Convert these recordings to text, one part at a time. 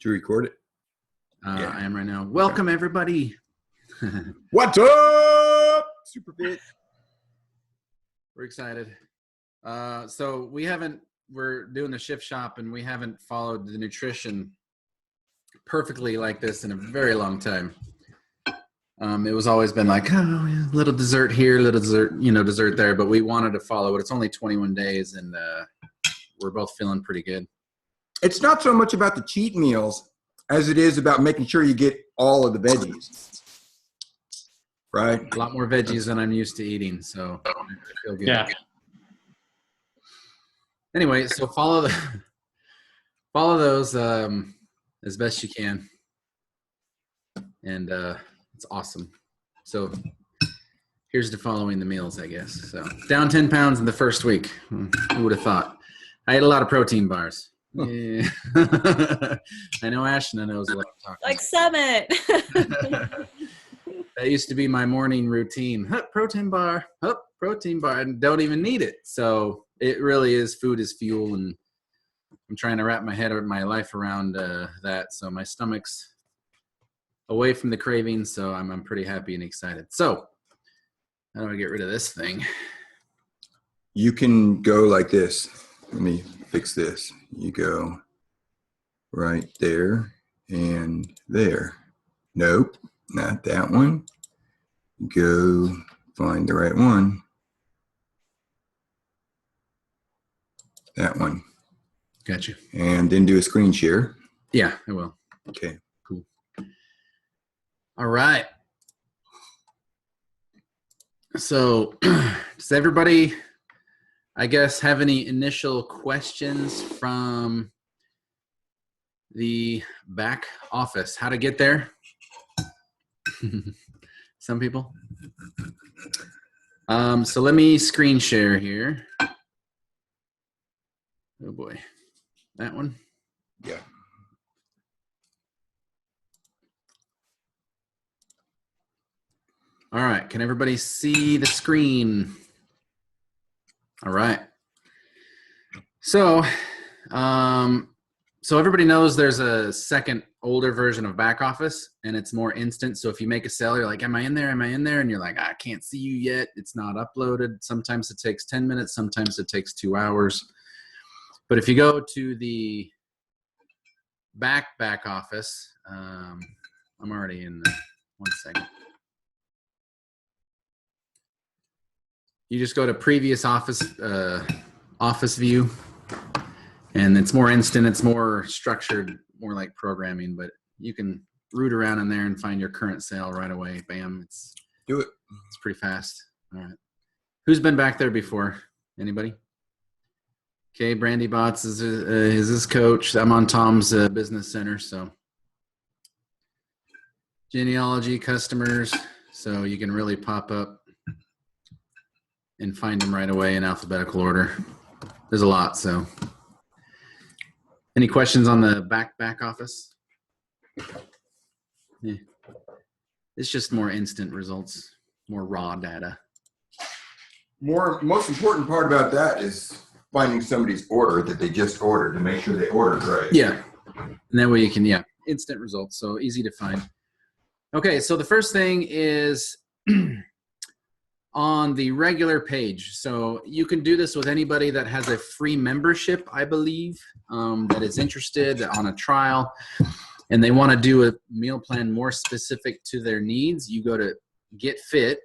To record it? Yeah. I am right now. Welcome, everybody. What's up? Super fit. We're excited. So we're doing the shift shop and we haven't followed the nutrition perfectly like this in a very long time. It was always been like, oh, little dessert here, little dessert, dessert there, but we wanted to follow it. It's only 21 days and we're both feeling pretty good. It's not so much about the cheat meals as it is about making sure you get all of the veggies. Right? A lot more veggies than I'm used to eating, so I feel good. Yeah. Anyway, so follow those as best you can, and it's awesome. So here's to following the meals, I guess. So down 10 pounds in the first week. Who would have thought? I ate a lot of protein bars. Yeah. I know Ashna knows what I'm talking like Summit. That used to be my morning routine. Protein bar, and don't even need it. So it really is food is fuel, and I'm trying to wrap my life around that. So my stomach's away from the cravings, so I'm pretty happy and excited. So how do I get rid of this thing? You can go like this. Let me fix this. You go right there and there. Nope, not that one. Go find the right one. That one. Gotcha. And then do a screen share. Yeah, I will. Okay. Cool. All right. So does everybody, I guess, have any initial questions from the back office? How to get there? Some people. So let me screen share here. Oh boy. That one? Yeah. All right. Can everybody see the screen? All right. So, so everybody knows there's a second older version of back office and it's more instant. So if you make a sale, you're like, am I in there? Am I in there? And you're like, I can't see you yet. It's not uploaded. Sometimes it takes 10 minutes. Sometimes it takes 2 hours. But if you go to the back office, I'm already in there. 1 second. You just go to previous office view, and it's more instant. It's more structured, more like programming. But you can root around in there and find your current sale right away. Bam! Do it. It's pretty fast. All right. Who's been back there before? Anybody? Okay, Brandy Bots is his coach. I'm on Tom's business center, so genealogy customers. So you can really pop up and find them right away in alphabetical order. There's a lot, so. Any questions on the back office? Yeah. It's just more instant results, more raw data. Most important part about that is finding somebody's order that they just ordered to make sure they ordered right. Yeah, and that way you can, instant results, so easy to find. Okay, so the first thing is on the regular page. So you can do this with anybody that has a free membership, I believe, that is interested on a trial and they want to do a meal plan more specific to their needs. You go to Get Fit.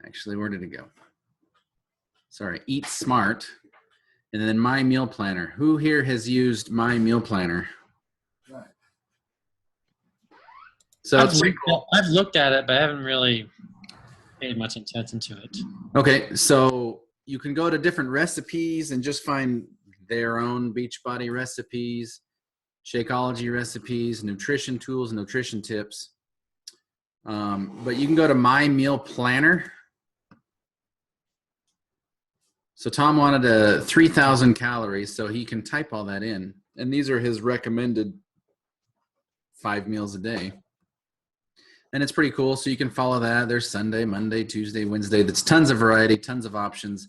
Actually, where did it go? Sorry, Eat Smart. And then My Meal Planner. Who here has used My Meal Planner? So I've looked at it, but I haven't really paid much attention to it. Okay, so you can go to different recipes and just find their own Beachbody recipes, Shakeology recipes, nutrition tools, nutrition tips. But you can go to My Meal Planner. So Tom wanted 3,000 calories, so he can type all that in. And these are his recommended 5 meals a day. And it's pretty cool. So you can follow that. There's Sunday, Monday, Tuesday, Wednesday. That's tons of variety, tons of options.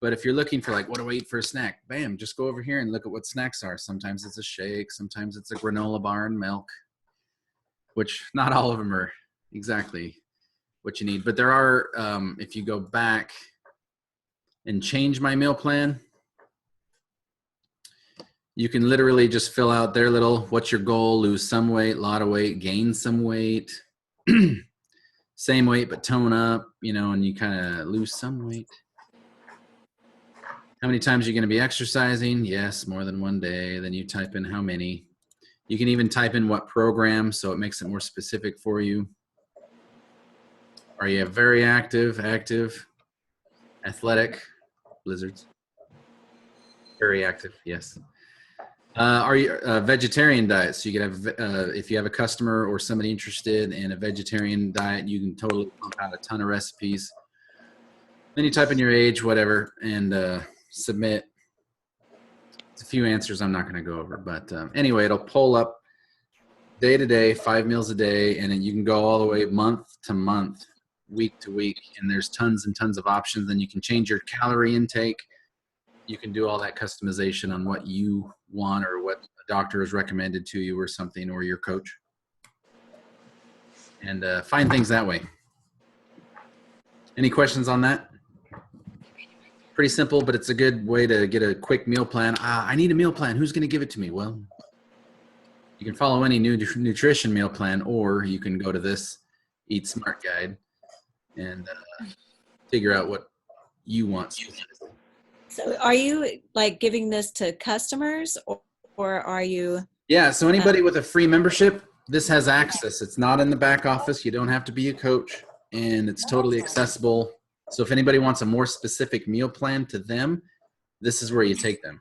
But if you're looking for like, what do I eat for a snack? Bam, just go over here and look at what snacks are. Sometimes it's a shake. Sometimes it's a granola bar and milk, which not all of them are exactly what you need. But there are, if you go back and change my meal plan, you can literally just fill out their little, what's your goal? Lose some weight, lot of weight, gain some weight, same weight, but tone up, you know, and you kind of lose some weight. How many times are you going to be exercising? Yes, more than one day. Then you type in how many. You can even type in what program, so it makes it more specific for you. Are you very active, athletic, blizzards? Very active, yes. Are you a vegetarian diet? So you can have, if you have a customer or somebody interested in a vegetarian diet, you can totally pump out a ton of recipes. Then you type in your age, whatever, and submit. It's a few answers I'm not going to go over, but anyway, it'll pull up day to day, 5 meals a day, and then you can go all the way month to month, week to week, and there's tons and tons of options. Then you can change your calorie intake. You can do all that customization on what you want or what a doctor has recommended to you or something, or your coach, and find things that way. Any questions on that? Pretty simple, but it's a good way to get a quick meal plan. I need a meal plan. Who's going to give it to me? Well, you can follow any new nutrition meal plan, or you can go to this Eat Smart guide and figure out what you want. So are you like giving this to customers or are you? Yeah, so anybody with a free membership, this has access. It's not in the back office. You don't have to be a coach, and it's totally accessible. So if anybody wants a more specific meal plan to them, this is where you take them.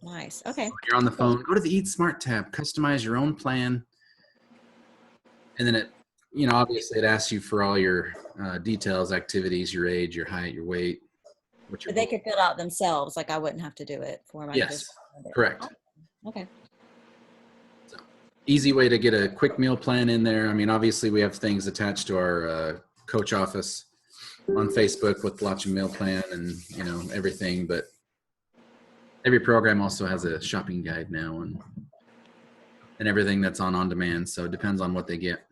Nice. Okay. When you're on the phone, go to the Eat Smart tab, customize your own plan. And then it, you know, obviously it asks you for all your details, activities, your age, your height, your weight. But they could fill out themselves. Like I wouldn't have to do it for them. Yes, correct. Okay. So, easy way to get a quick meal plan in there. I mean, obviously we have things attached to our coach office on Facebook with lots of meal plan and, you know, everything, but every program also has a shopping guide now and everything that's on demand. So it depends on what they get.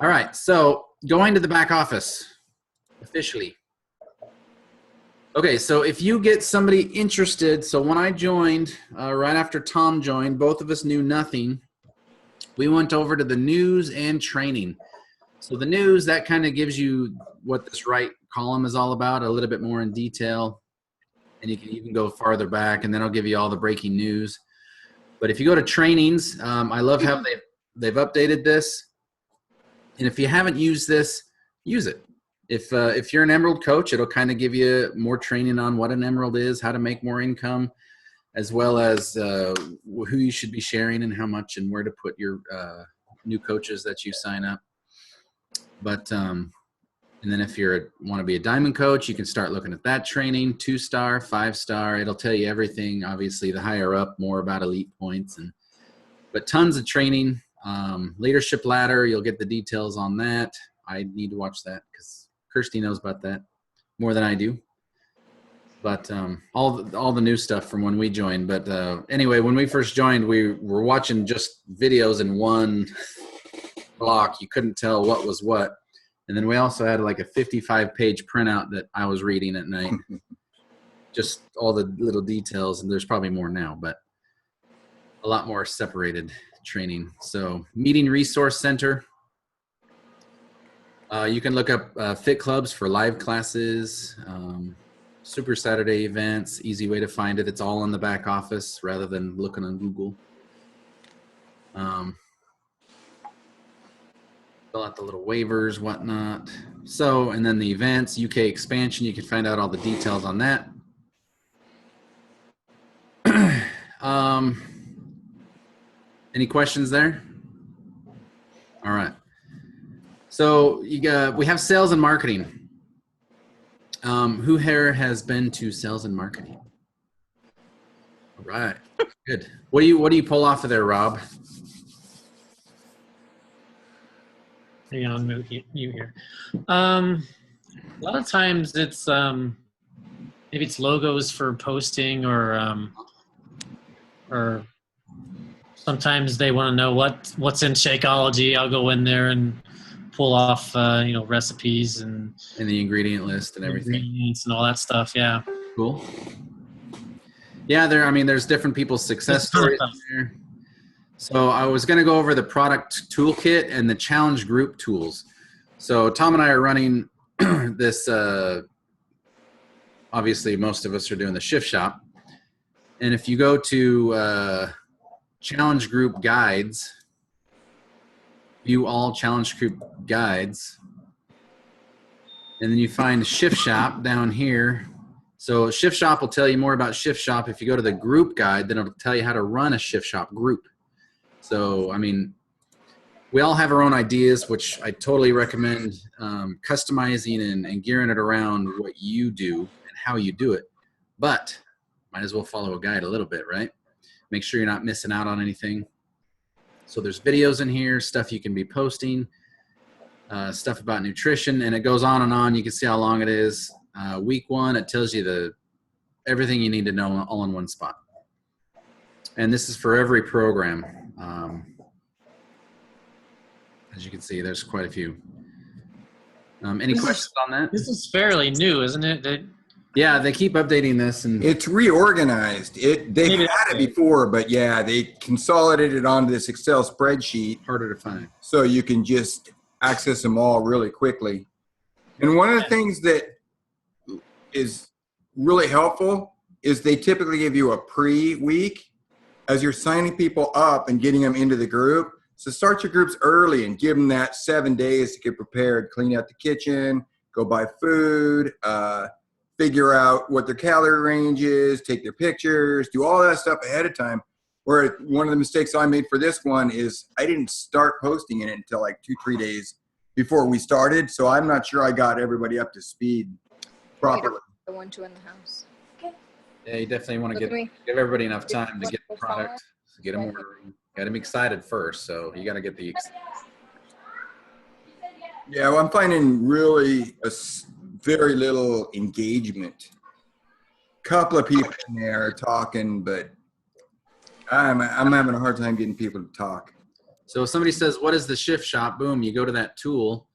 All right. So going to the back office officially. Okay. So if you get somebody interested, so when I joined, right after Tom joined, both of us knew nothing. We went over to the news and training. So the news, that kind of gives you what this right column is all about, a little bit more in detail. And you can even go farther back, and then I'll give you all the breaking news. But if you go to trainings, I love how they've updated this. And if you haven't used this, use it. If you're an Emerald coach, it'll kind of give you more training on what an Emerald is, how to make more income, as well as who you should be sharing and how much, and where to put your new coaches that you sign up. But and then if you want to be a diamond coach, you can start looking at that training, 2-star, 5-star. It'll tell you everything. Obviously, the higher up, more about elite points, but tons of training. Leadership ladder, you'll get the details on that. I need to watch that because Kirsty knows about that more than I do. But all the new stuff from when we joined. But anyway, when we first joined, we were watching just videos in one block. You couldn't tell what was what. And then we also had like a 55-page printout that I was reading at night. Just all the little details, and there's probably more now, but a lot more separated training. So Meeting Resource Center. You can look up Fit Clubs for live classes, Super Saturday events, easy way to find it. It's all in the back office rather than looking on Google. Fill out the little waivers, whatnot. So, and then the events, UK expansion, you can find out all the details on that. Any questions there? All right. So we have sales and marketing. Who here has been to sales and marketing? All right, good. What do you pull off of there, Rob? Hang on, mute here. A lot of times it's maybe it's logos for posting, or sometimes they want to know what's in Shakeology. I'll go in there and pull off, recipes and In the ingredient list and everything. ingredients and all that stuff. Yeah. Cool. Yeah, there's different people's success There's a ton stories of in there. So I was going to go over the product toolkit and the challenge group tools. So Tom and I are running this, obviously most of us are doing the shift shop. And if you go to challenge group guides, view all challenge group guides, and then you find shift shop down here. So shift shop will tell you more about shift shop. If you go to the group guide, then it'll tell you how to run a shift shop group. So, we all have our own ideas, which I totally recommend customizing and gearing it around what you do and how you do it. But might as well follow a guide a little bit, right? Make sure you're not missing out on anything. So there's videos in here, stuff you can be posting, stuff about nutrition, and it goes on and on. You can see how long it is. Week 1, it tells you everything you need to know all in one spot. And this is for every program. As you can see, there's quite a few. Any questions on that? This is fairly new, isn't it? Yeah, they keep updating this, and It's reorganized. They've Maybe had it before, but yeah, they consolidated it onto this Excel spreadsheet harder to find. so you can just access them all really quickly. And one of the things that is really helpful is they typically give you a pre-week as you're signing people up and getting them into the group. So start your groups early and give them that 7 days to get prepared, clean out the kitchen, go buy food, figure out what their calorie range is, take their pictures, do all that stuff ahead of time. Where one of the mistakes I made for this one is I didn't start posting it until like 2-3 days before we started. So I'm not sure I got everybody up to speed properly. The 1-2 in the house. Yeah, you definitely want to Look at me. give everybody enough time to get the What's the product, get them ordering, get them excited first. So you got to get the. Yeah, well, I'm finding really very little engagement. Couple of people in there are talking, but I'm having a hard time getting people to talk. So if somebody says, "What is the shift shop?" Boom, you go to that tool,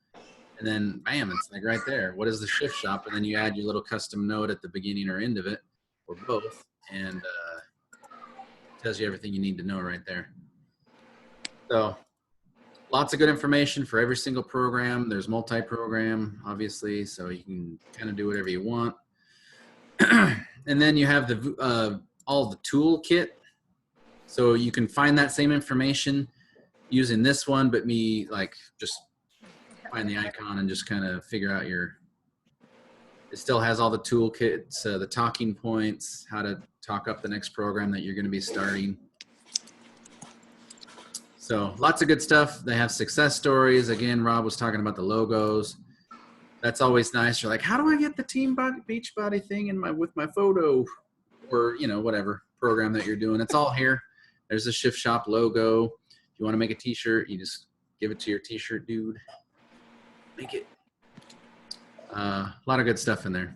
and then bam, it's like right there. What is the shift shop? And then you add your little custom note at the beginning or end of it, or both, and tells you everything you need to know right there. So lots of good information for every single program. There's multi-program, obviously, so you can kind of do whatever you want. And then you have the all the toolkit. So you can find that same information using this one, but me like just find the icon and just kind of figure out it still has all the toolkits, the talking points, how to talk up the next program that you're going to be starting. So lots of good stuff. They have success stories. Again, Rob was talking about the logos. That's always nice. You're like, how do I get the Team Beachbody thing with my photo, or whatever program that you're doing? It's all here. There's the Shift Shop logo. If you want to make a T-shirt, you just give it to your T-shirt dude. Make it. A lot of good stuff in there.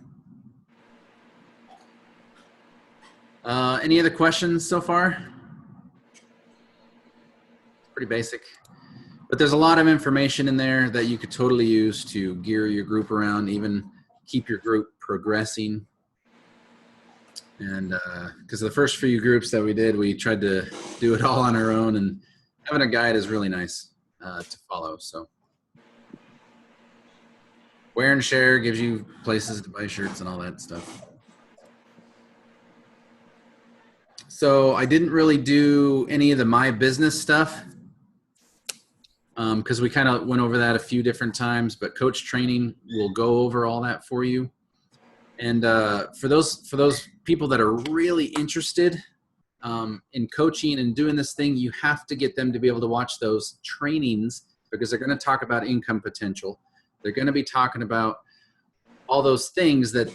Any other questions so far? Pretty basic, but there's a lot of information in there that you could totally use to gear your group around, even keep your group progressing. And because the first few groups that we did, we tried to do it all on our own, and having a guide is really nice to follow. So Wear and Share gives you places to buy shirts and all that stuff. So I didn't really do any of the My Business stuff because we kind of went over that a few different times, but Coach Training will go over all that for you. And for those people that are really interested in coaching and doing this thing, you have to get them to be able to watch those trainings, because they're going to talk about income potential. They're going to be talking about all those things that,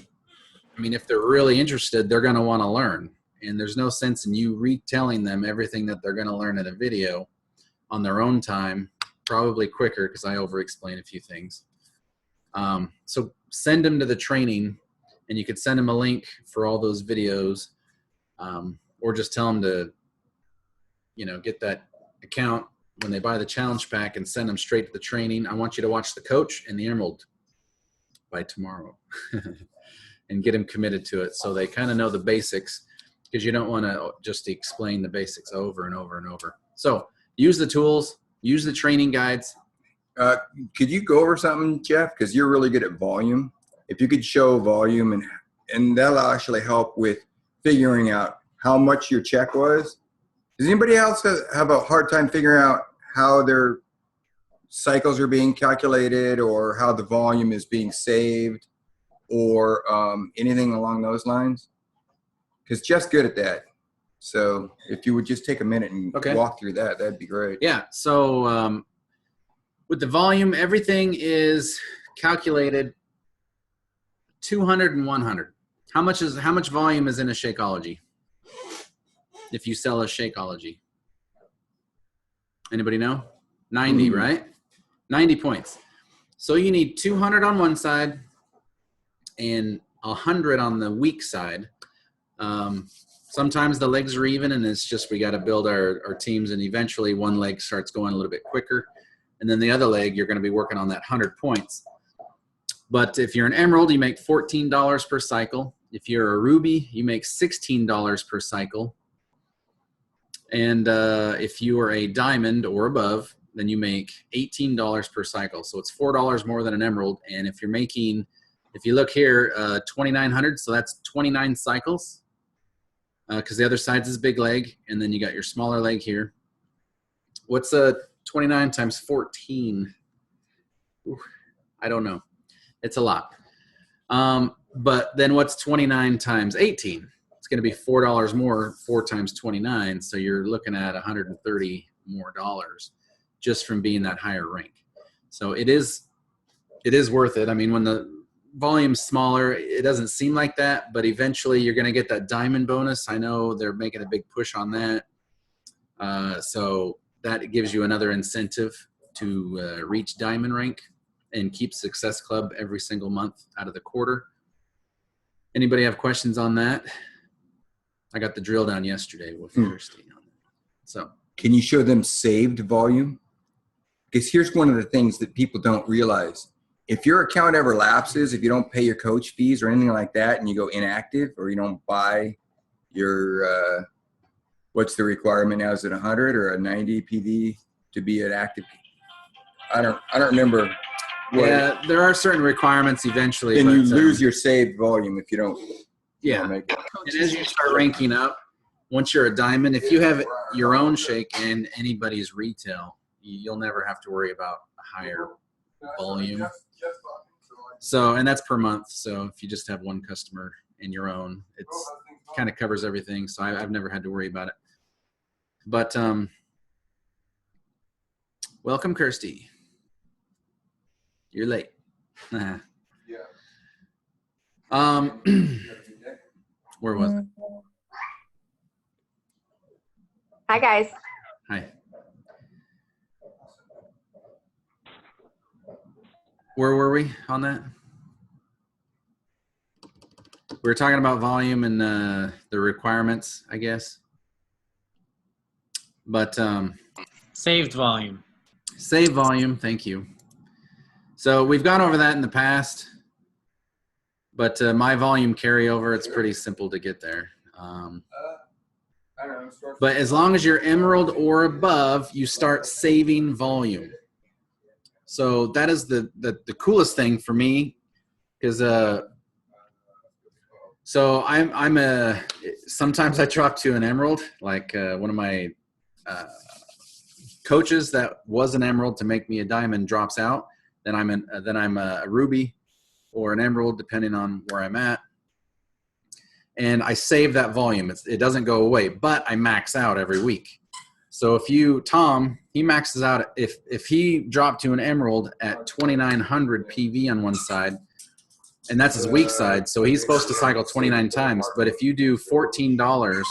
if they're really interested, they're going to want to learn. And there's no sense in you retelling them everything that they're going to learn in a video on their own time, probably quicker because I over-explain a few things. So send them to the training and you could send them a link for all those videos, or just tell them to, get that account when they buy the challenge pack and send them straight to the training. I want you to watch the coach and the Emerald by tomorrow and get them committed to it so they kind of know the basics, because you don't want to just explain the basics over and over and over. So use the tools, use the training guides. Could you go over something, Jeff? Because you're really good at volume. If you could show volume, and that'll actually help with figuring out how much your check was. Does anybody else have a hard time figuring out how their cycles are being calculated, or how the volume is being saved, or anything along those lines? Because Jeff's good at that. So if you would just take a minute and walk through that, that'd be great. Yeah. So with the volume, everything is calculated 200 and 100. How much volume is in a Shakeology? If you sell a Shakeology, anybody know? 90, right? 90 points. So you need 200 on one side and 100 on the weak side. Sometimes the legs are even, and it's just we got to build our teams, and eventually one leg starts going a little bit quicker, and then the other leg you're going to be working on that 100 points. But if you're an Emerald, you make $14 per cycle. If you're a Ruby, you make $16 per cycle. And if you are a Diamond or above, then you make $18 per cycle. So it's $4 more than an Emerald. And if you're making, if you look here, 2,900, so that's 29 cycles, because the other side's this big leg, and then you got your smaller leg here. What's 29 times 14? Ooh, I don't know. It's a lot. But then what's 29 times 18? It's going to be $4 more, 4 times 29. So you're looking at $130 more just from being that higher rank. So it is worth it. I mean, when the volume's smaller, it doesn't seem like that, but eventually you're going to get that diamond bonus. I know they're making a big push on that. So that gives you another incentive to reach diamond rank and keep Success Club every single month out of the quarter. Anybody have questions on that? I got the drill down yesterday with Kirsty on it. So can you show them saved volume? Because here's one of the things that people don't realize. If your account ever lapses, if you don't pay your coach fees or anything like that, and you go inactive, or you don't buy your, what's the requirement now? Is it 100 or a 90 PV to be an active? I don't remember. Yeah, there are certain requirements eventually. Then you lose your saved volume if you don't. Yeah. Make it. And as you start ranking up, once you're a diamond, if you have your own shake and anybody's retail, you'll never have to worry about a higher volume. So, and that's per month. So if you just have one customer in your own, it's kind of covers everything. So I've never had to worry about it. But welcome, Kirsty. You're late. Where was it? Hi, guys. Hi. Where were we on that? We were talking about volume and the requirements, I guess. But Saved volume. save volume, thank you. So we've gone over that in the past, but my volume carryover, it's pretty simple to get there. But as long as you're Emerald or above, you start saving volume. So that is the coolest thing for me, because so I'm sometimes I drop to an Emerald, like one of my coaches that was an Emerald to make me a diamond drops out. Then I'm a Ruby or an Emerald, depending on where I'm at. And I save that volume. It doesn't go away, but I max out every week. So if Tom, he maxes out, if he dropped to an Emerald at 2,900 PV on one side, and that's his weak side, so he's supposed to cycle 29 times. But if you do $14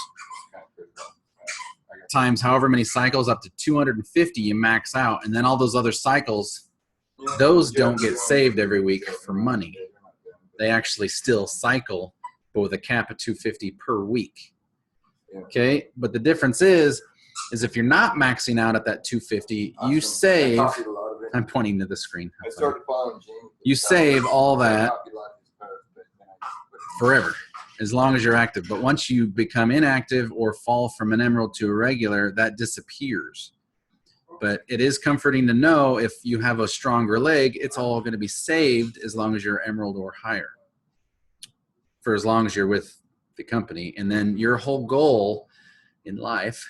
times however many cycles up to 250, you max out. And then all those other cycles, those don't get saved every week for money. They actually still cycle, but with a cap of 250 per week. Yeah. Okay, but the difference is if you're not maxing out at that 250, you save. I copied a lot of it. I'm pointing to the screen. I started following Gene. You save all that I copied a lot of his posts, but then I just put it- forever, as long as you're active. But once you become inactive or fall from an emerald to a regular, that disappears. But it is comforting to know if you have a stronger leg, it's all going to be saved as long as you're emerald or higher, for as long as you're with the company. And then your whole goal in life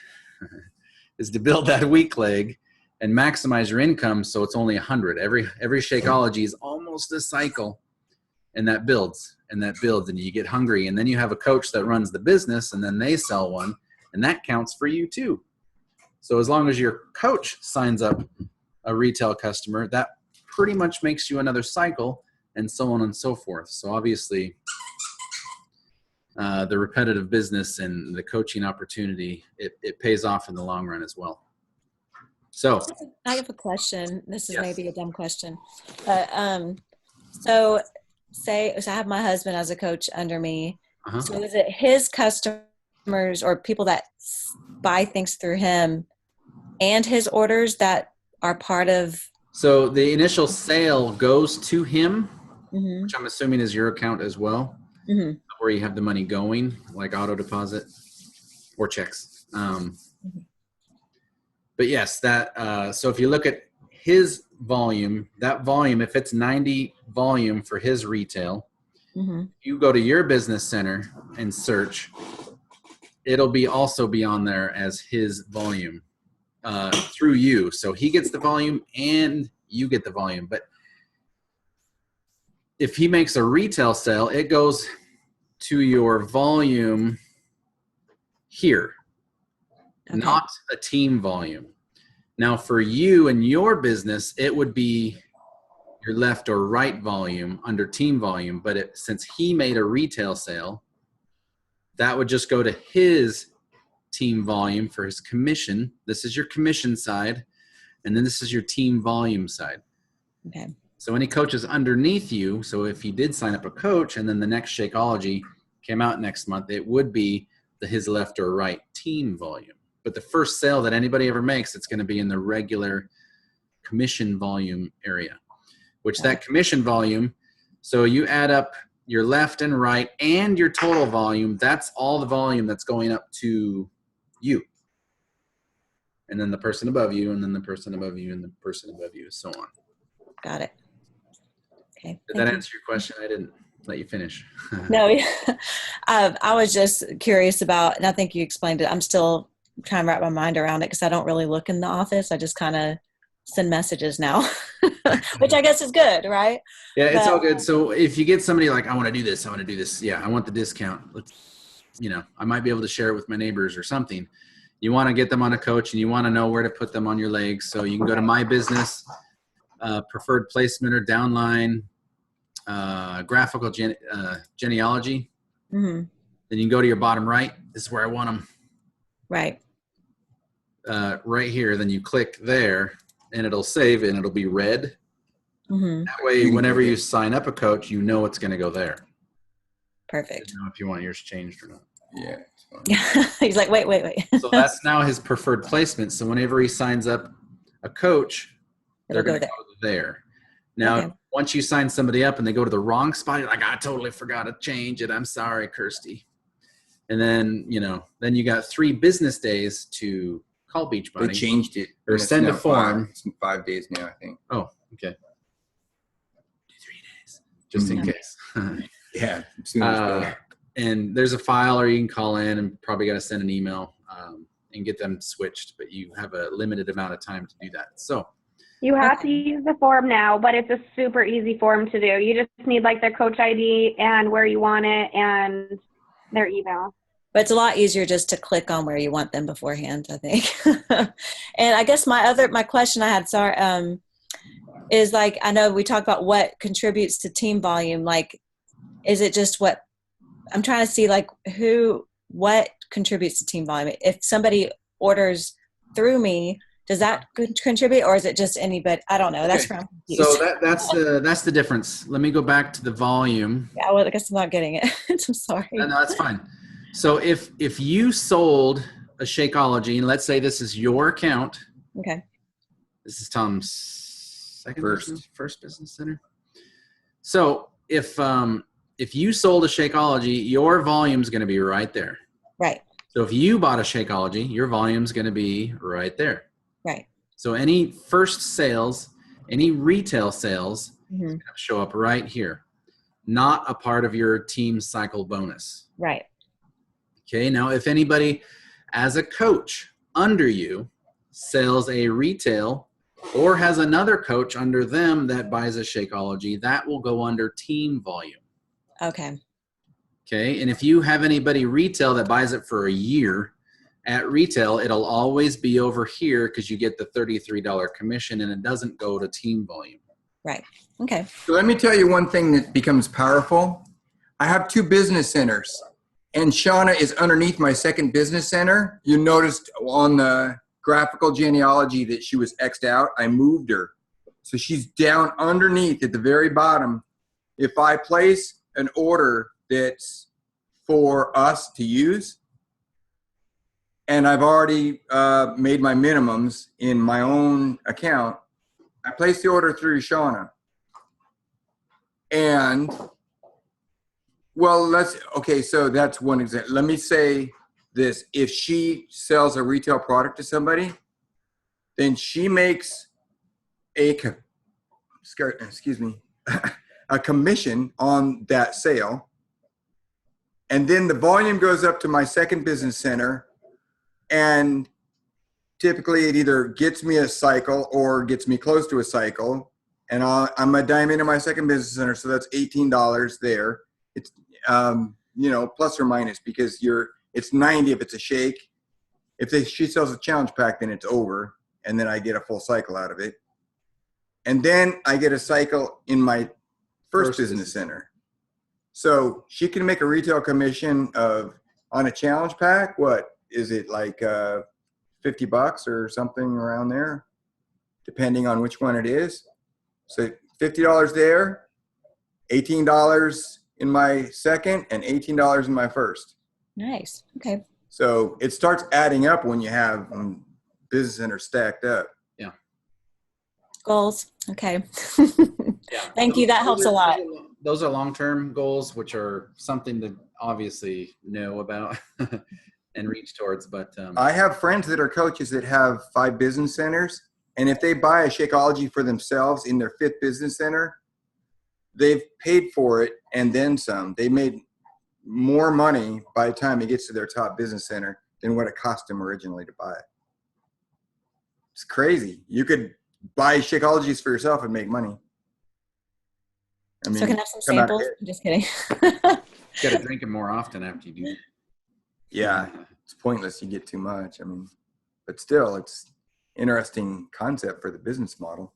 is to build that weak leg and maximize your income, so it's only 100. Every Shakeology is almost a cycle, and that builds and that builds, and you get hungry, and then you have a coach that runs the business, and then they sell one, and that counts for you too. So as long as your coach signs up a retail customer, that pretty much makes you another cycle, and so on and so forth. So obviously, the repetitive business and the coaching opportunity, it pays off in the long run as well. So I have a question. This is Yes. maybe a dumb question, but so I have my husband as a coach under me. uh-huh. So is it his customers or people that buy things through him and his orders that are part of? So the initial sale goes to him, Mhm, which I'm assuming is your account as well, mhm. where you have the money going, like auto deposit or checks. But yes, that so if you look at his volume, that volume, if it's 90 volume for his retail, Mhm. you go to your business center and search, it'll also be on there as his volume through you. So he gets the volume and you get the volume. But if he makes a retail sale, it goes to your volume here, Okay. not a team volume. Now for you and your business, it would be your left or right volume under team volume. But since he made a retail sale, that would just go to his team volume for his commission. This is your commission side, and then this is your team volume side. Okay. So any coaches underneath you, so if you did sign up a coach and then the next Shakeology came out next month, it would be his left or right team volume. But the first sale that anybody ever makes, it's going to be in the regular commission volume area, which that commission volume, so you add up your left and right and your total volume, that's all the volume that's going up to you. And then the person above you, and then the person above you, and the person above you, so on. Got it. Okay. Did thank that you. answer your question? I didn't let you finish. No, I was just curious about, and I think you explained it. I'm still trying to wrap my mind around it because I don't really look in the office. I just kind of send messages now, which I guess is good, right? Yeah, it's But- all good. So if you get somebody like, I want to do this, I want to do this. Yeah, I want the discount. I might be able to share it with my neighbors or something. You want to get them on a coach and you want to know where to put them on your legs. So you can go to my business, preferred placement or downline, graphical genealogy. Mm-hmm. Then you can go to your bottom right. This is where I want them. Right. Right here. Then you click there and it'll save and it'll be red. Mm-hmm. That way, whenever you sign up a coach, you know it's going to go there. Perfect. You know if you want yours changed or not. Yeah. It's fine. He's like, wait. So that's now his preferred placement. So whenever he signs up a coach, they're It'll going go to there. go there. Now, Okay. once you sign somebody up and they go to the wrong spot, you're like, I totally forgot to change it. I'm sorry, Kirsty. And then, then you got 3 business days to call Beachbody. They changed it. Or It's send a now form. 5. It's 5 days now, I think. Oh, okay. 3 days, just in Mhm. case. Yeah. As soon as Uh, and there's a file, or you can call in and probably got to send an email and get them switched, but you have a limited amount of time to do that. So You have to use the form now, but it's a super easy form to do. You just need like their coach ID and where you want it and their email. But it's a lot easier just to click on where you want them beforehand, I think. And I guess my question I had, sorry, is like, I know we talked about what contributes to team volume. Like, is it just what I'm trying to see, like what contributes to team volume? If somebody orders through me, Does that contribute, or is it just anybody? I don't know. That's Okay. where I'm confused. So that's the difference. Let me go back to the volume. Yeah, well, I guess I'm not getting it. I'm sorry. No, that's fine. So if you sold a Shakeology, and let's say this is your account. Okay. This is Tom's second First. first business center. So if you sold a Shakeology, your volume's going to be right there. Right. So if you bought a Shakeology, your volume's going to be right there. Right. So any first sales, any retail sales, Mhm. is going to show up right here, not a part of your team cycle bonus. Right. Okay. Now, if anybody as a coach under you sells a retail or has another coach under them that buys a Shakeology, that will go under team volume. Okay. Okay. And if you have anybody retail that buys it for a year at retail, it'll always be over here because you get the $33 commission and it doesn't go to team volume. Right. Okay. So let me tell you one thing that becomes powerful. I have 2 business centers, and Shauna is underneath my second business center. You noticed on the graphical genealogy that she was X'd out. I moved her. So she's down underneath at the very bottom. If I place an order that's for us to use, and I've already made my minimums in my own account, I place the order through Shauna. And, well, okay, so that's one example. Let me say this. If she sells a retail product to somebody, then she makes a commission on that sale. And then the volume goes up to my second business center, and typically it either gets me a cycle or gets me close to a cycle. And I'm a dime into my second business center, so that's $18 there. It's plus or minus, because it's 90 if it's a shake. If she sells a challenge pack, then it's over, and then I get a full cycle out of it. And then I get a cycle in my first business center. So she can make a retail commission on a challenge pack. What is it, like $50 or something around there, depending on which one it is. So $50 there, $18 in my second, and $18 in my first. Nice. Okay. So it starts adding up when you have business centers stacked up. Yeah. Goals. Okay. Yeah. Thank you. That helps a lot. Those are long-term goals, which are something to obviously know about and reach towards. But I have friends that are coaches that have 5 business centers, and if they buy a Shakeology for themselves in their 5th business center, they've paid for it and then some. They made more money by the time it gets to their top business center than what it cost them originally to buy it. It's crazy. You could buy Shakeologies for yourself and make money. I mean, So I can have some come out samples. ahead. I'm just kidding. you got to drink it more often after you do. Yeah, it's pointless. You get too much. I mean, but still, it's interesting concept for the business model.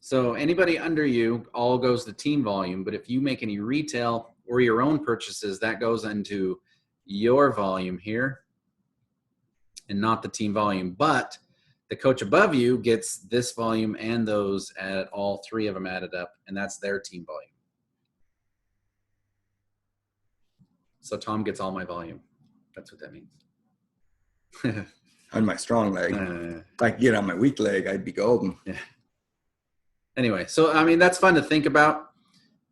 So anybody under you all goes to team volume, but if you make any retail or your own purchases, that goes into your volume here and not the team volume. But the coach above you gets this volume and those at all 3 of them added up, and that's their team volume. So Tom gets all my volume. That's what that means. On my strong leg. If I could get on my weak leg, I'd be golden. Yeah. Anyway, so I mean, that's fun to think about.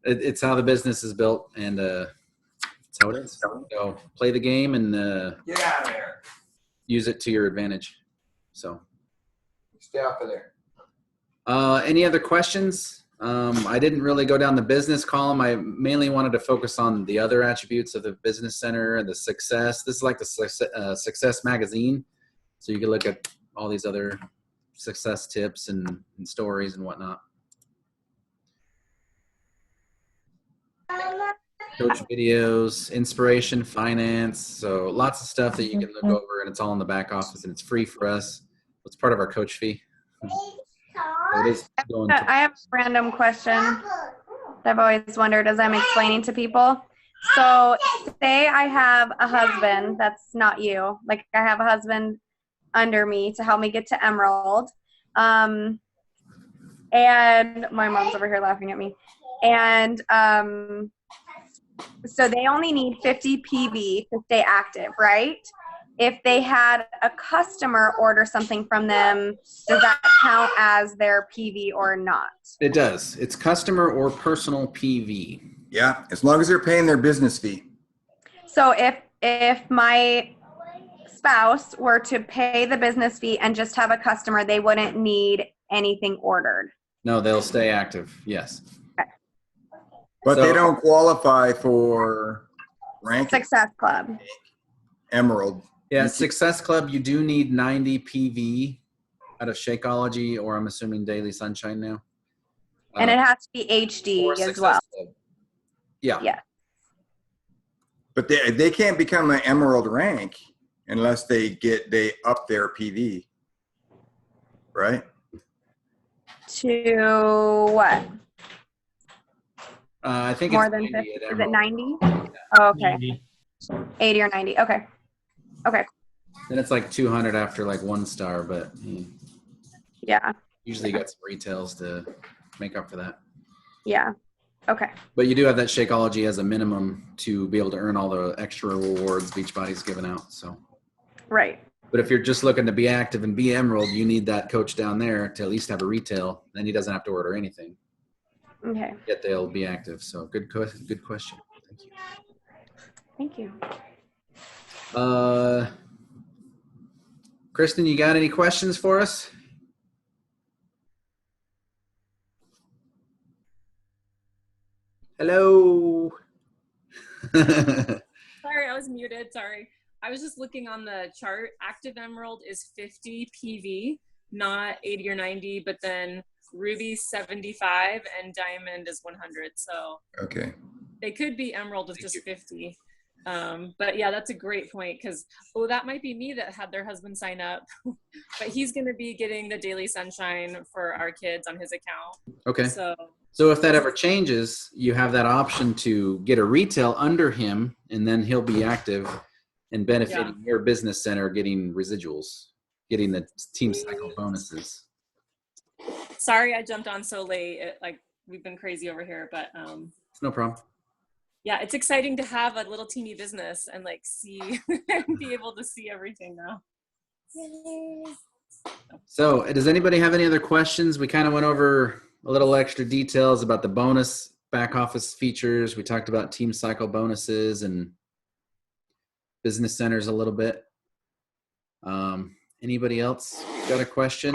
It's how the business is built, and it's how it is. So play the game and Get out of there. use it to your advantage. So Stay off of there. any other questions? I didn't really go down the business column. I mainly wanted to focus on the other attributes of the business center and the success. This is like the success magazine. So you can look at all these other success tips and stories and whatnot. Coach videos, inspiration, finance. So lots of stuff that you can look over, and it's all in the back office, and it's free for us. It's part of our coach fee. So it is going to- I have a random question that I've always wondered as I'm explaining to people. So say I have a husband that's not you. Like I have a husband under me to help me get to Emerald. And my mom's over here laughing at me. And so they only need 50 PV to stay active, right? If they had a customer order something from them, does that count as their PV or not? It does. It's customer or personal PV. Yeah, as long as they're paying their business fee. So if my spouse were to pay the business fee and just have a customer, they wouldn't need anything ordered. No, they'll stay active. Yes. But So- they don't qualify for rank Success Club. Emerald. Yeah, Success Club, you do need 90 PV out of Shakeology, or I'm assuming Daily Sunshine now. And it has to be HD or as Success well. Club. Yeah. Yeah. But they can't become an Emerald rank unless they up their PV, right? To what? I think More it's than 90 50? at Is it Emerald. 90? Oh, okay. Maybe. 80 or 90. Okay. Okay. Then it's like 200 after like 1 star, but Yeah. usually you got some retails to make up for that. Yeah. Okay. But you do have that Shakeology as a minimum to be able to earn all the extra rewards Beachbody's giving out. So, Right. but if you're just looking to be active and be Emerald, you need that coach down there to at least have a retail. Then he doesn't have to order anything. Okay. Yet they'll be active. So good question. Thank you. Thank you. Kristen, you got any questions for us? Hello. Sorry, I was muted. Sorry. I was just looking on the chart. Active Emerald is 50 PV, not 80 or 90, but then Ruby 75 and Diamond is 100. So Okay. they could be Emerald with Thank just you. 50. But yeah, that's a great point because, oh, that might be me that had their husband sign up. But he's going to be getting the Daily Sunshine for our kids on his account. Okay. So So if that ever changes, you have that option to get a retail under him, and then he'll be active and benefiting your business center, getting residuals, getting the team cycle bonuses. sorry I jumped on so late. Like we've been crazy over here, but No problem. yeah, it's exciting to have a little teeny business and like see and be able to see everything now. So does anybody have any other questions? We kind of went over a little extra details about the bonus back office features. We talked about team cycle bonuses and business centers a little bit. Anybody else got a question?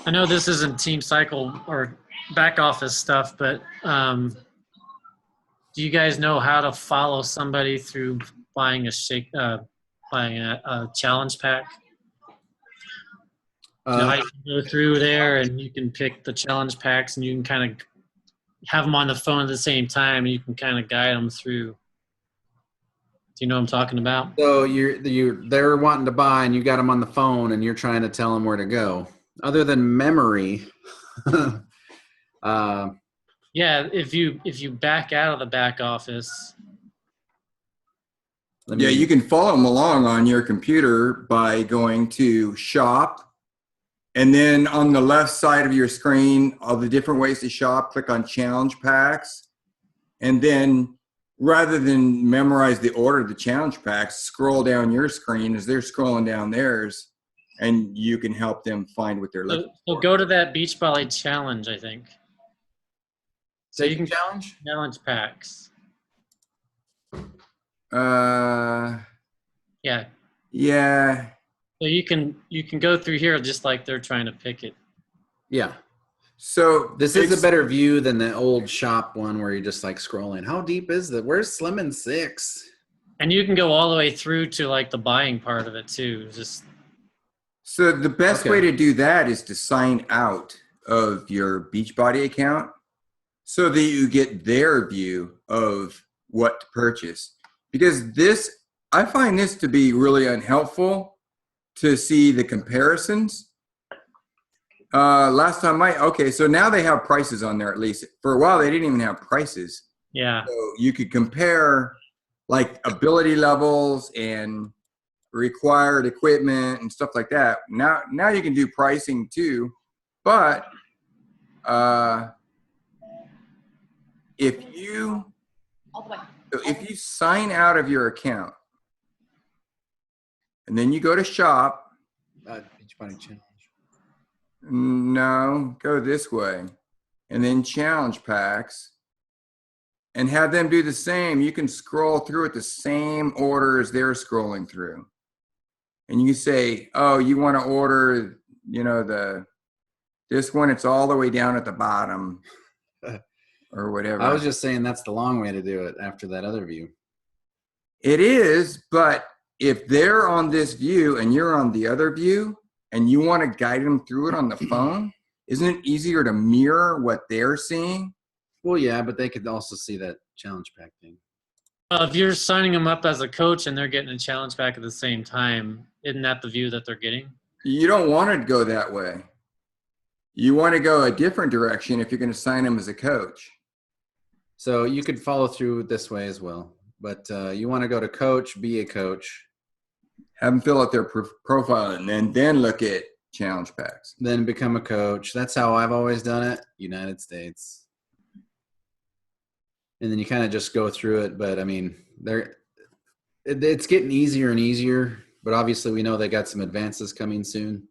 I know this isn't team cycle or back office stuff, but do you guys know how to follow somebody through buying a challenge pack? You know how you can go through there and you can pick the challenge packs and you can kind of have them on the phone at the same time and you can kind of guide them through. Do you know what I'm talking about? So they're wanting to buy and you got them on the phone and you're trying to tell them where to go. Other than memory, Yeah, if you back out of the back office, Yeah, you can follow them along on your computer by going to shop. And then on the left side of your screen, all the different ways to shop, click on challenge packs. And then rather than memorize the order of the challenge packs, scroll down your screen as they're scrolling down theirs, and you can help them find what they're looking so for. go to that Beachbody challenge, I think. So you can challenge? challenge packs. Yeah. Yeah. So you can go through here just like they're trying to pick it. Yeah. So This is a better view than the old shop one where you're just like scrolling. How deep is that? Where's Slim and Six? And you can go all the way through to like the buying part of it too. Just So the best Okay. way to do that is to sign out of your Beachbody account so that you get their view of what to purchase. Because I find this to be really unhelpful to see the comparisons. Last time so now they have prices on there at least. For a while, they didn't even have prices. yeah. So you could compare like ability levels and required equipment and stuff like that. Now you can do pricing too, but if you sign out of your account and then you go to shop, Beachbody Challenge. no, go this way, and then challenge packs, and have them do the same. You can scroll through it the same order as they're scrolling through. And you say, oh, you want to order, this one, it's all the way down at the bottom or whatever. I was just saying that's the long way to do it after that other view. It is, but if they're on this view and you're on the other view and you want to guide them through it on the phone, isn't it easier to mirror what they're seeing? Well, yeah, but they could also see that challenge pack thing. If you're signing them up as a coach and they're getting a challenge pack at the same time, isn't that the view that they're getting? You don't want to go that way. You want to go a different direction if you're going to sign them as a coach. So you could follow through this way as well. But you want to go to coach, be a coach. Have them fill out their profile and then look at challenge packs. Then become a coach. That's how I've always done it. United States. And then you kind of just go through it. But I mean, it's getting easier and easier. But obviously, we know they got some advances coming soon,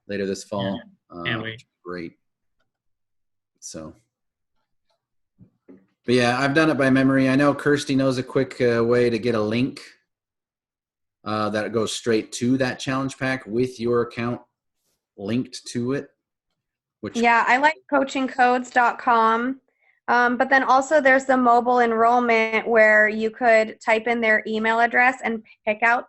later this fall. Can't wait. Great. So, but yeah, I've done it by memory. I know Kirsty knows a quick way to get a link that goes straight to that challenge pack with your account linked to it. Yeah, I like coachingcodes.com. But then also there's the mobile enrollment where you could type in their email address and pick out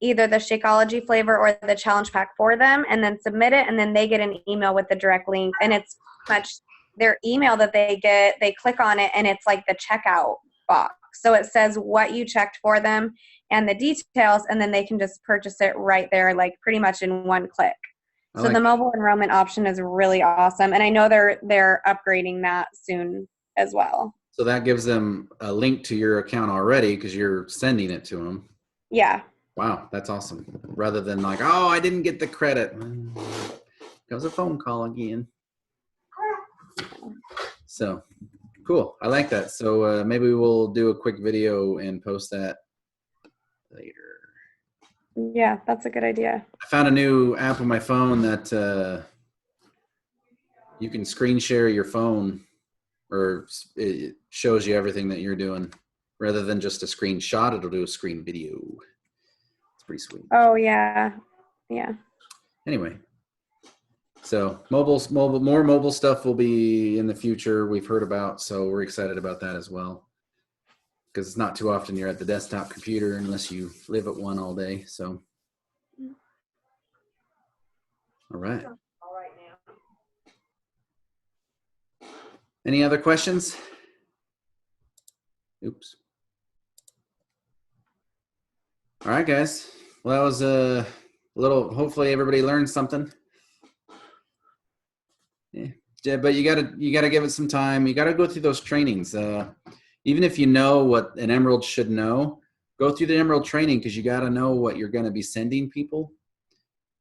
either the Shakeology flavor or the challenge pack for them and then submit it, and then they get an email with the direct link. And it's much their email that they get, they click on it and it's like the checkout box. So it says what you checked for them and the details, and then they can just purchase it right there, like pretty much in one click. So the mobile enrollment option is really awesome. And I know they're upgrading that soon as well. So that gives them a link to your account already because you're sending it to them. Yeah. Wow, that's awesome. Rather than like, oh, I didn't get the credit. Comes a phone call again. So cool. I like that. So maybe we'll do a quick video and post that later. Yeah, that's a good idea. I found a new app on my phone that you can screen share your phone, or it shows you everything that you're doing. Rather than just a screenshot, it'll do a screen video. It's pretty sweet. Oh, yeah. Yeah. Anyway, so more mobile stuff will be in the future we've heard about, so we're excited about that as well. Because it's not too often you're at the desktop computer unless you live at one all day. So, all right. Any other questions? Oops. All right, guys. Well, that was a little. Hopefully, everybody learned something. Yeah, but you gotta give it some time. You gotta go through those trainings. Even if you know what an Emerald should know, go through the Emerald training because you got to know what you're going to be sending people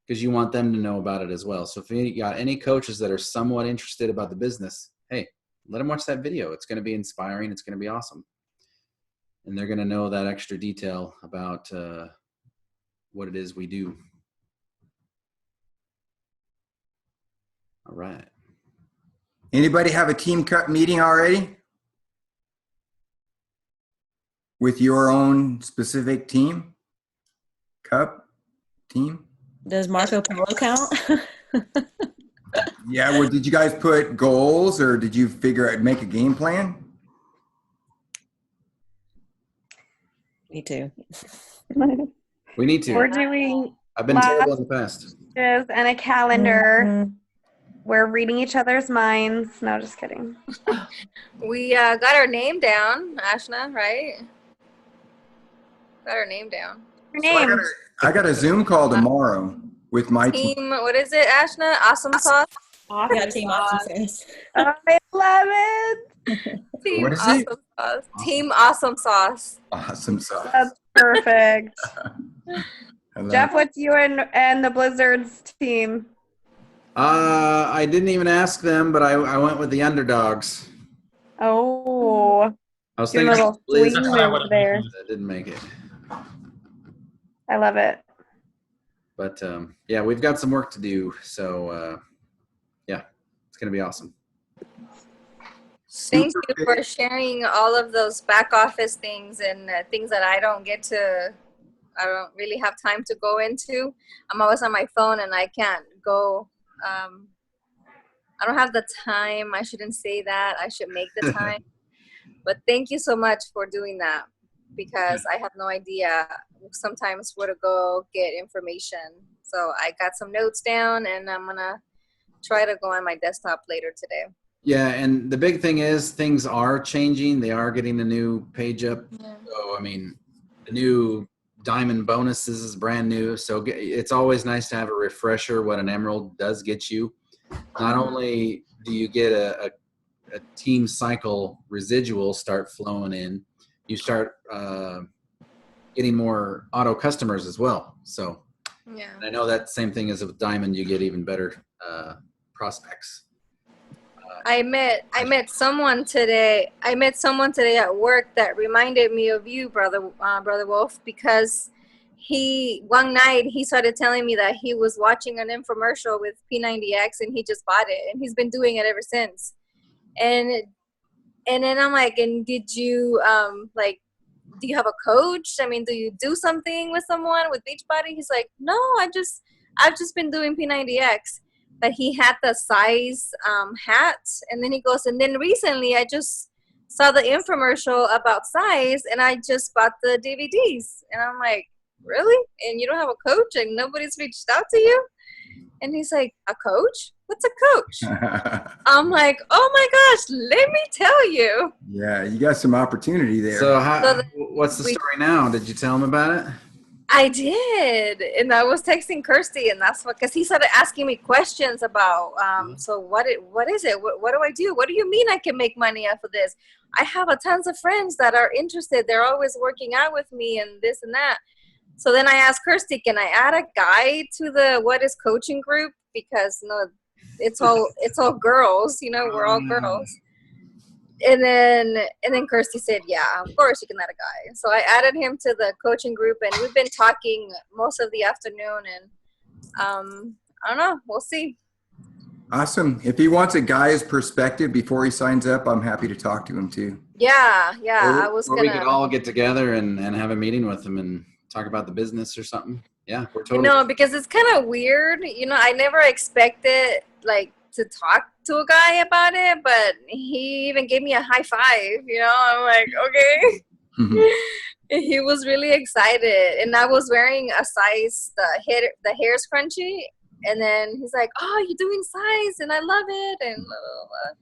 because you want them to know about it as well. So if you got any coaches that are somewhat interested about the business, hey, let them watch that video. It's going to be inspiring. It's going to be awesome. And they're going to know that extra detail about what it is we do. All right. Anybody have a team cut meeting already? With your own specific team? Cup team? Does Marco Polo count? Yeah, well, did you guys put goals or did you make a game plan? Me too. We need to. We're doing I've been terrible in the past. and a calendar. Mhm. We're reading each other's minds. No, just kidding. We got our name down, Ashna, right? Got our name down. Your So name. I got a Zoom call tomorrow with my team. Team, what is it, Ashna? Awesome Sauce? Yeah, team awesome sauce. I love it. Team What is Awesome it? Sauce. Team Awesome Sauce. Awesome sauce. That's Perfect. I love Jeff, it. what's you and the Blizzards team? I didn't even ask them, but I went with the underdogs. Oh, I was doing a thinking little Blizz, swing That's what I move would've there. that didn't make it. I love it. But yeah, we've got some work to do. So yeah, it's gonna be awesome. Thank Super you for sharing all of those back office things and things that I don't really have time to go into. I'm always on my phone and I can't go. I don't have the time. I shouldn't say that. I should make the time. But thank you so much for doing that, because I have no idea sometimes where to go get information. So I got some notes down and I'm going to try to go on my desktop later today. Yeah, and the big thing is things are changing. They are getting a new page up. Yeah. So I mean, the new diamond bonuses is brand new. So it's always nice to have a refresher what an emerald does get you. Not only do you get a team cycle residual start flowing in, you start getting more auto customers as well. So Yeah. I know that same thing is with diamond, you get even better prospects. I met someone today. I met someone today at work that reminded me of you, brother Wolf, because one night he started telling me that he was watching an infomercial with P90X and he just bought it and he's been doing it ever since. And then I'm like, and did you do you have a coach? I mean, do you do something with someone with Beachbody? He's like, no, I've just been doing P90X. But he had the size hat, and then he goes, and then recently I just saw the infomercial about size, and I just bought the DVDs. And I'm like, really? And you don't have a coach, and nobody's reached out to you? And he's like, a coach? What's a coach? I'm like, oh my gosh, let me tell you. Yeah, you got some opportunity there. So So what's the story now? Did you tell him about it? I did, and I was texting Kirsty, and that's what, because he started asking me questions about, so what is it? What do I do? What do you mean I can make money off of this? I have a tons of friends that are interested. They're always working out with me and this and that. So then I asked Kirsty, can I add a guy to the What is Coaching group? Because no, it's all girls, we're all girls. And then Kirsty said, yeah, of course you can add a guy. So I added him to the coaching group, and we've been talking most of the afternoon, and I don't know, we'll see. Awesome. If he wants a guy's perspective before he signs up, I'm happy to talk to him too. Yeah, I was Or we gonna. could all get together and have a meeting with him and talk about the business or something. Yeah, we're totally. Because it's kind of weird. I never expected to talk to a guy about it, but he even gave me a high five. I'm like, okay. He was really excited, and I was wearing a size the hair scrunchie, and then he's like, "Oh, you're doing size, and I love it," and blah, blah, blah.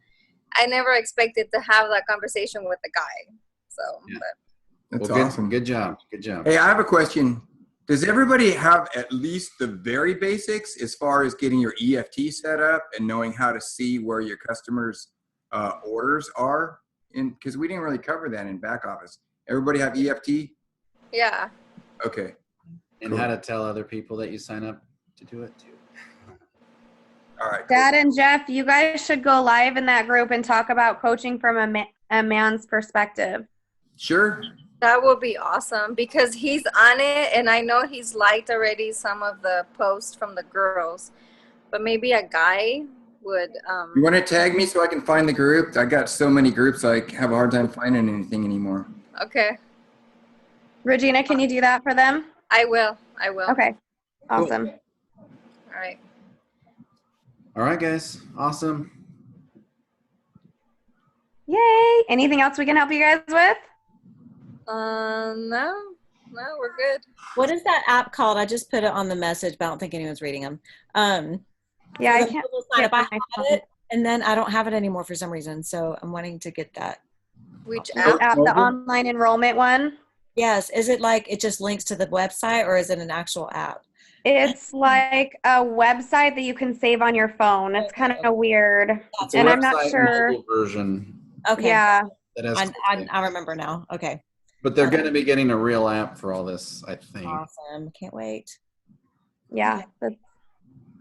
I never expected to have that conversation with a guy. So, Yeah. but That's Well, awesome. Good job. Hey, I have a question. Does everybody have at least the very basics as far as getting your EFT set up and knowing how to see where your customers' orders are? Because we didn't really cover that in back office. Everybody have EFT? yeah. Okay. And Cool. how to tell other people that you sign up to do it too. All right. Cool. Dad and Jeff, you guys should go live in that group and talk about coaching from a man's perspective. Sure. That would be awesome, because he's on it, and I know he's liked already some of the posts from the girls, but maybe a guy would. You want to tag me so I can find the group? I got so many groups I have a hard time finding anything anymore. Okay, Regina, can you do that for them? I will. Okay. Awesome. All right. All right, guys. Awesome. Yay. Anything else we can help you guys with? No, we're good. What is that app called? I just put it on the message, but I don't think anyone's reading them. Yeah, I for the can't. mobile sign up, I find had my it, and then I don't have it anymore for some reason. So I'm wanting to get that. Which Oh, app? The online enrollment one. Yes. Is it like it just links to the website, or is it an actual app? It's like a website that you can save on your phone. It's kind of weird. It's a And I'm not website sure. mobile version Okay. Yeah. that has. I remember now. Okay. But they're going to be getting a real app for all this, I think, Awesome. Can't wait. Yeah, that'll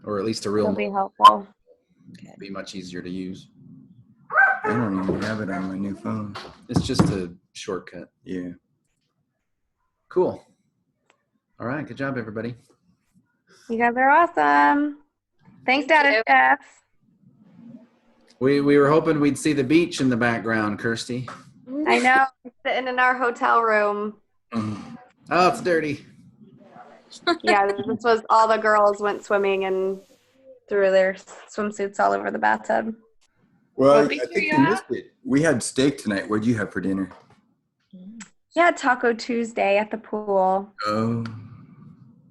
or at least a real be mobile helpful. Okay. be much easier to use. I don't even have it on my new phone. It's just a shortcut. Yeah. Cool. All right. Good job, everybody. You guys are awesome. Thanks, Thank Dad you. and Jeff. We were hoping we'd see the beach in the background, Kirsty. I know, sitting in our hotel room. Mhm. Oh, it's dirty. Yeah, this was all the girls went swimming and threw their swimsuits all over the bathtub. Well, What I beach were think you you at? missed it. We had steak tonight. What'd you have for dinner? Yeah, Taco Tuesday at the pool. Oh,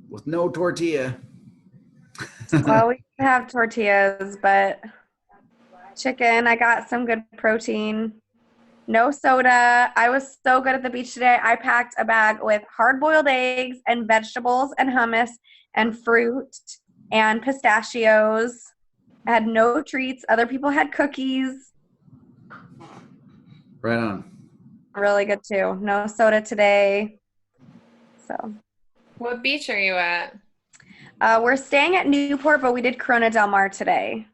With no tortilla. Well, we didn't have tortillas, but chicken. I got some good protein. No soda. I was so good at the beach today. I packed a bag with hard-boiled eggs and vegetables and hummus and fruit and pistachios. I had no treats. Other people had cookies. Right on. Really good too. No soda today. So What beach are you at? we're staying at Newport, but we did Corona Del Mar today.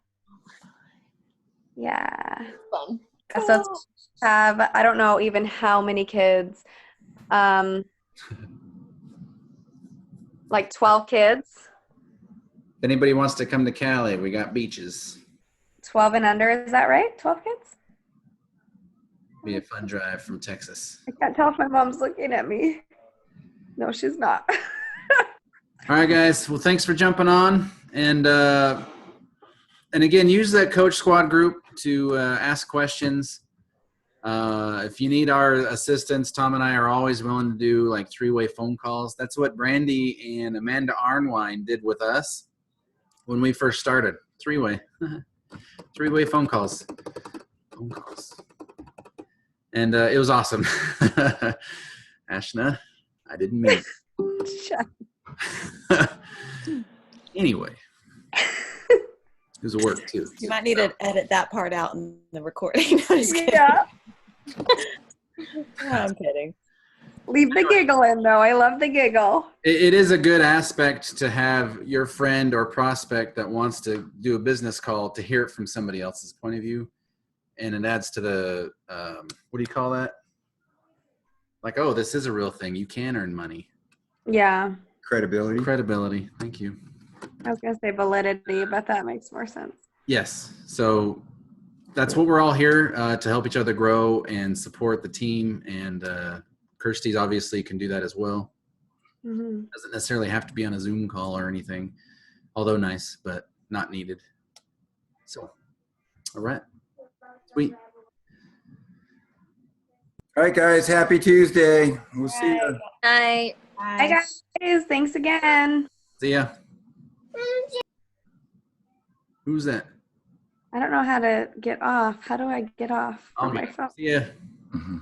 Yeah. Fun. So it's have I don't know even how many kids. Like 12 kids, If anybody wants to come to Cali, we got beaches. 12 and under. Is that right? 12 kids? Be a fun drive from Texas. I can't tell if my mom's looking at me. No, she's not. All right, guys. Well, thanks for jumping on, and again, use that Coach Squad group to ask questions. If you need our assistance, Tom and I are always willing to do like 3-way phone calls. That's what Brandy and Amanda Arnwine did with us when we first started. 3-way, 3-way phone calls. And it was awesome. Ashna, I didn't mean it. Anyway, it was a work too. You might need to edit that part out in the recording. I'm just kidding. Yeah. I'm kidding. Leave the giggle in though. I love the giggle. It is a good aspect to have your friend or prospect that wants to do a business call to hear it from somebody else's point of view. And it adds to the, what do you call that? Like, oh, this is a real thing. You can earn money. Yeah. credibility. Credibility. Thank you. I was gonna say validity, but that makes more sense. Yes. So that's what we're all here to help each other grow and support the team. And Kirsty's obviously can do that as well. Mm-hmm. Doesn't necessarily have to be on a Zoom call or anything, although nice, but not needed. So, all right. Sweet. All right, guys. Happy Tuesday. We'll see you. Night. Hi guys. Thanks again. See ya. Who's that? I don't know how to get off. How do I get off from my phone? See ya. Mhm.